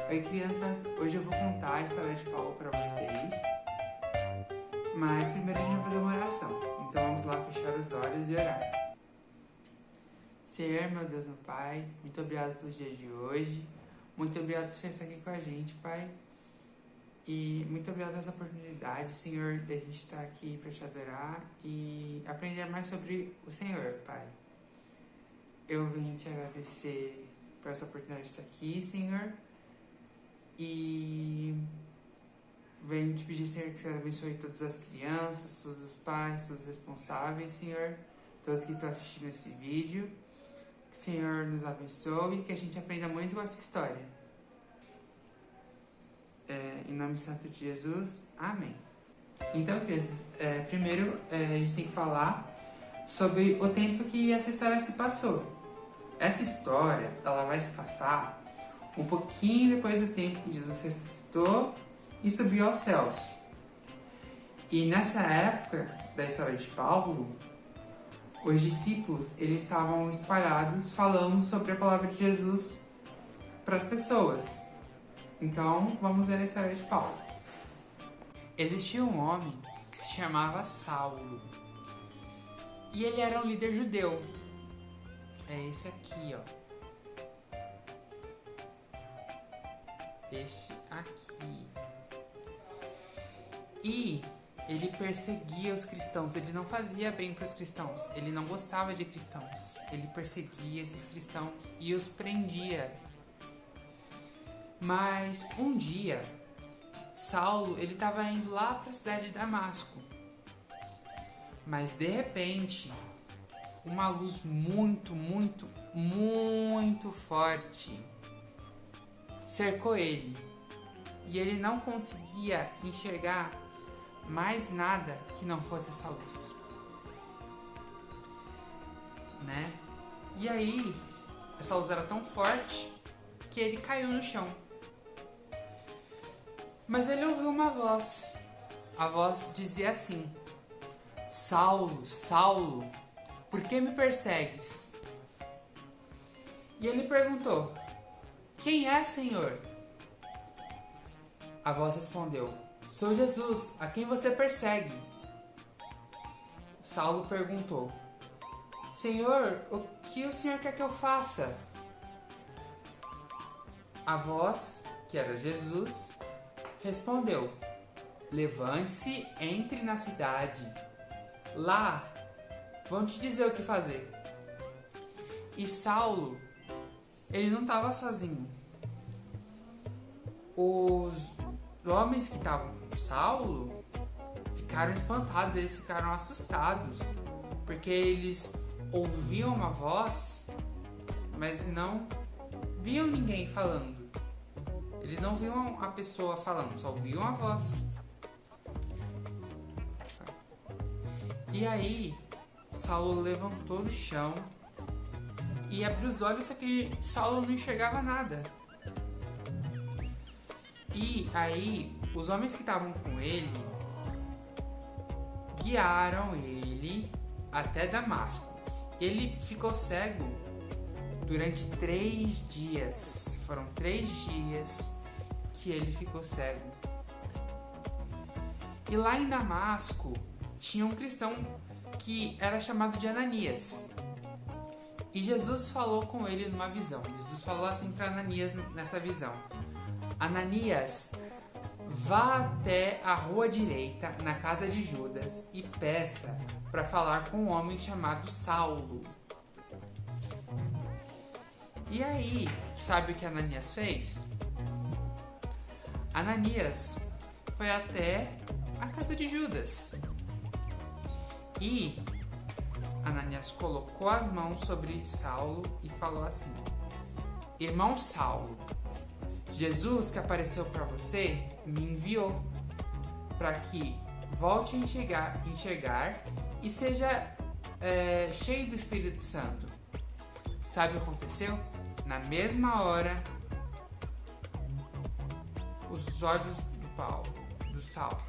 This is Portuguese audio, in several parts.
Oi crianças, hoje eu vou contar a história de Paulo para vocês, mas primeiro a gente vai fazer uma oração, então vamos lá fechar os olhos e orar. Senhor, meu Deus, meu Pai, muito obrigado pelo dia de hoje, muito obrigado por você estar aqui com a gente, Pai, e muito obrigado por essa oportunidade, Senhor, de a gente estar aqui para te adorar e aprender mais sobre o Senhor, Pai. Eu venho te agradecer por essa oportunidade de estar aqui, Senhor, e venho te pedir, Senhor, que o Senhor abençoe todas as crianças, todos os pais, todos os responsáveis, Senhor, todos que estão assistindo esse vídeo. Que o Senhor nos abençoe e que a gente aprenda muito com essa história. Em nome santo de Jesus, amém. Então, crianças, primeiro a gente tem que falar sobre o tempo que essa história se passou. Essa história, ela vai se passar um pouquinho depois do tempo que Jesus ressuscitou e subiu aos céus. E nessa época da história de Paulo, os discípulos eles estavam espalhados falando sobre a palavra de Jesus para as pessoas. Então, vamos ver a história de Paulo. Existia um homem que se chamava Saulo. E ele era um líder judeu. É esse aqui, ó. Este aqui. E ele perseguia os cristãos. Ele não fazia bem para os cristãos. Ele não gostava de cristãos. Ele perseguia esses cristãos e os prendia. Mas um dia, Saulo ele estava indo lá para a cidade de Damasco. Mas de repente, uma luz muito forte cercou ele. E ele não conseguia enxergar mais nada que não fosse essa luz, né? E aí, essa luz era tão forte que ele caiu no chão. Mas ele ouviu uma voz. A voz dizia assim: Saulo, Saulo, por que me persegues? E ele perguntou: Quem é, Senhor? A voz respondeu: Sou Jesus, a quem você persegue. Saulo perguntou: Senhor, o que o Senhor quer que eu faça? A voz, que era Jesus, respondeu: Levante-se, entre na cidade. Lá vão te dizer o que fazer. E Saulo, ele não estava sozinho. Os homens que estavam com Saulo ficaram espantados, eles ficaram assustados, porque eles ouviam uma voz, mas não viam ninguém falando. Eles não viam a pessoa falando, só ouviam a voz. E aí, Saulo levantou do chão e abriu os olhos, só que Saulo não enxergava nada. E aí, os homens que estavam com ele guiaram ele até Damasco. Ele ficou cego durante 3 dias. Foram 3 dias que ele ficou cego. E lá em Damasco tinha um cristão que era chamado de Ananias. E Jesus falou com ele numa visão. Jesus falou assim para Ananias nessa visão: Ananias, vá até a rua direita, na casa de Judas, e peça para falar com um homem chamado Saulo. E aí, sabe o que Ananias fez? Ananias foi até a casa de Judas. E Ananias colocou as mãos sobre Saulo e falou assim: Irmão Saulo, Jesus que apareceu para você me enviou para que volte a enxergar e seja cheio do Espírito Santo. Sabe o que aconteceu? Na mesma hora, os olhos do Saulo.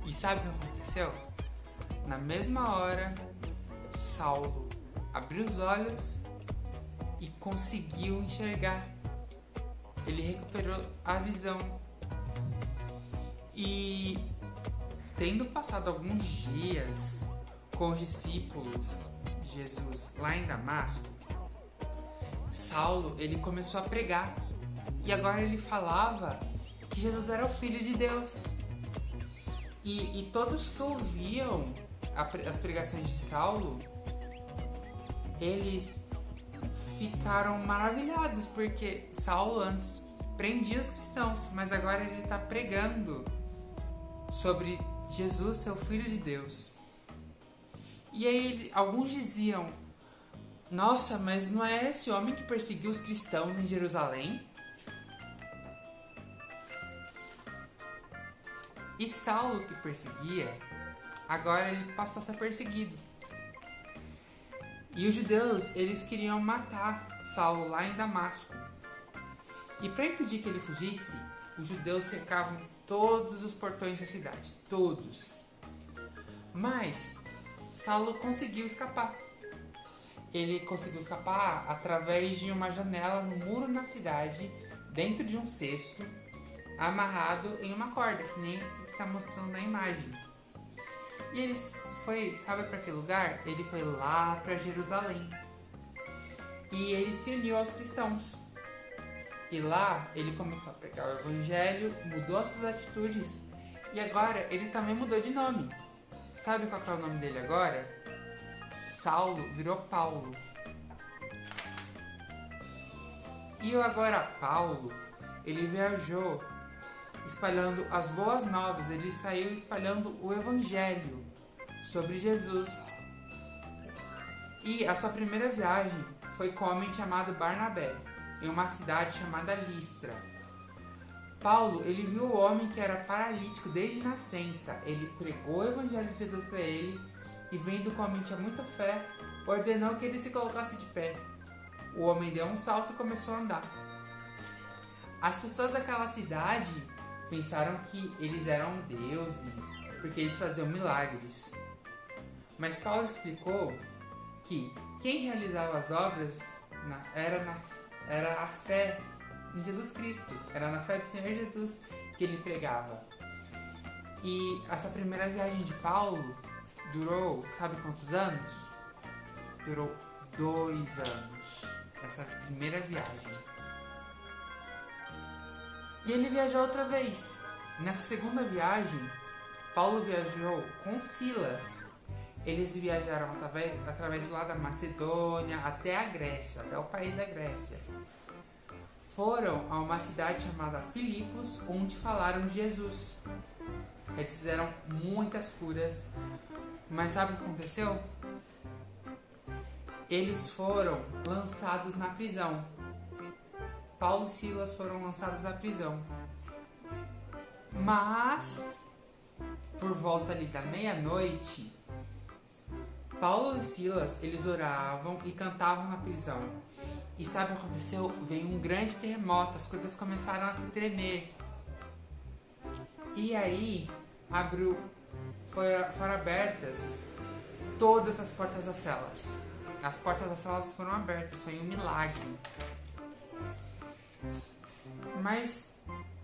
E sabe o que aconteceu? Na mesma hora, Saulo abriu os olhos e conseguiu enxergar ele recuperou a visão. E tendo passado alguns dias com os discípulos de Jesus lá em Damasco, Saulo, ele começou a pregar. E agora ele falava que Jesus era o Filho de Deus. E todos que ouviam as pregações de Saulo, eles ficaram maravilhados, porque Saulo antes prendia os cristãos, mas agora ele está pregando sobre Jesus, seu Filho de Deus. E aí alguns diziam: nossa, mas não é esse homem que perseguiu os cristãos em Jerusalém? E Saulo, que perseguia, agora ele passou a ser perseguido. E os judeus, eles queriam matar Saulo lá em Damasco. E para impedir que ele fugisse, os judeus cercavam todos os portões da cidade, todos. Mas Saulo conseguiu escapar. Ele conseguiu escapar através de uma janela no muro na cidade, dentro de um cesto, amarrado em uma corda, que nem esse que está mostrando na imagem. E ele foi, sabe para que lugar? Ele foi lá para Jerusalém. E ele se uniu aos cristãos. E lá ele começou a pregar o evangelho, mudou as suas atitudes. E agora ele também mudou de nome. Sabe qual é o nome dele agora? Saulo virou Paulo. E agora Paulo, ele viajou espalhando as boas novas, ele saiu espalhando o evangelho sobre Jesus. E a sua primeira viagem foi com um homem chamado Barnabé, em uma cidade chamada Listra. Paulo, ele viu o homem que era paralítico desde nascença. Ele pregou o evangelho de Jesus para ele e, vendo que o homem tinha muita fé, ordenou que ele se colocasse de pé. O homem deu um salto e começou a andar. As pessoas daquela cidade pensaram que eles eram deuses, porque eles faziam milagres. Mas Paulo explicou que quem realizava as obras era a fé em Jesus Cristo, era na fé do Senhor Jesus que ele pregava. E essa primeira viagem de Paulo durou, sabe quantos anos? Durou 2 anos, essa primeira viagem. E ele viajou outra vez. Nessa segunda viagem, Paulo viajou com Silas. Eles viajaram através lá da Macedônia até a Grécia, até o país da Grécia. Foram a uma cidade chamada Filipos, onde falaram de Jesus. Eles fizeram muitas curas. Mas sabe o que aconteceu? Eles foram lançados na prisão. Paulo e Silas foram lançados à prisão. Mas, por volta ali da meia-noite, Paulo e Silas, eles oravam e cantavam na prisão. E sabe o que aconteceu? Veio um grande terremoto, as coisas começaram a se tremer. E aí, foram abertas todas as portas das celas. As portas das celas foram abertas, foi um milagre. Mas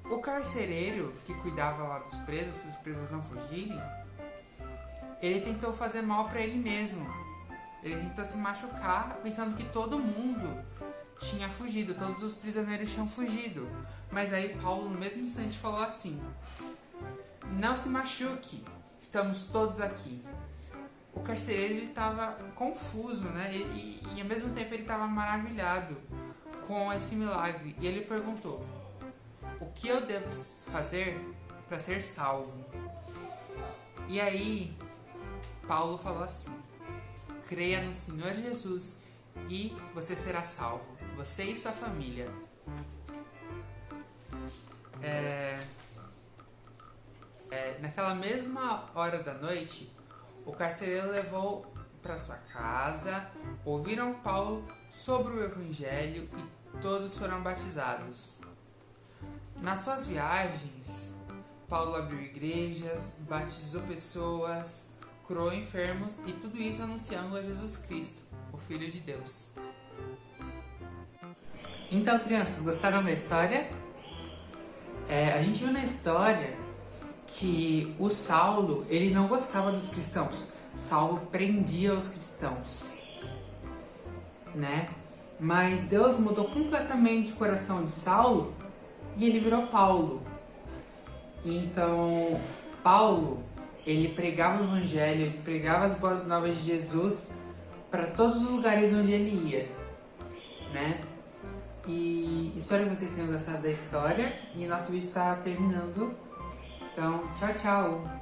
o carcereiro que cuidava lá dos presos, para os presos não fugirem, ele tentou fazer mal para ele mesmo. Ele tentou se machucar pensando que todo mundo tinha fugido, todos os prisioneiros tinham fugido. Mas aí Paulo no mesmo instante falou assim: não se machuque, estamos todos aqui. O carcereiro estava confuso, né? E ao mesmo tempo ele estava maravilhado com esse milagre. E ele perguntou: o que eu devo fazer para ser salvo? E aí Paulo falou assim: creia no Senhor Jesus e você será salvo, você e sua família. Naquela mesma hora da noite, o carcereiro levou para sua casa, ouviram Paulo sobre o evangelho e todos foram batizados. Nas suas viagens, Paulo abriu igrejas, batizou pessoas, curou enfermos e tudo isso anunciando a Jesus Cristo, o Filho de Deus. Então, crianças, gostaram da história? A gente viu na história que o Saulo, ele não gostava dos cristãos. Saulo prendia os cristãos, né? Mas Deus mudou completamente o coração de Saulo e ele virou Paulo. Então, Paulo, ele pregava o evangelho, ele pregava as boas novas de Jesus para todos os lugares onde ele ia, né? E espero que vocês tenham gostado da história e nosso vídeo está terminando. Então, tchau, tchau!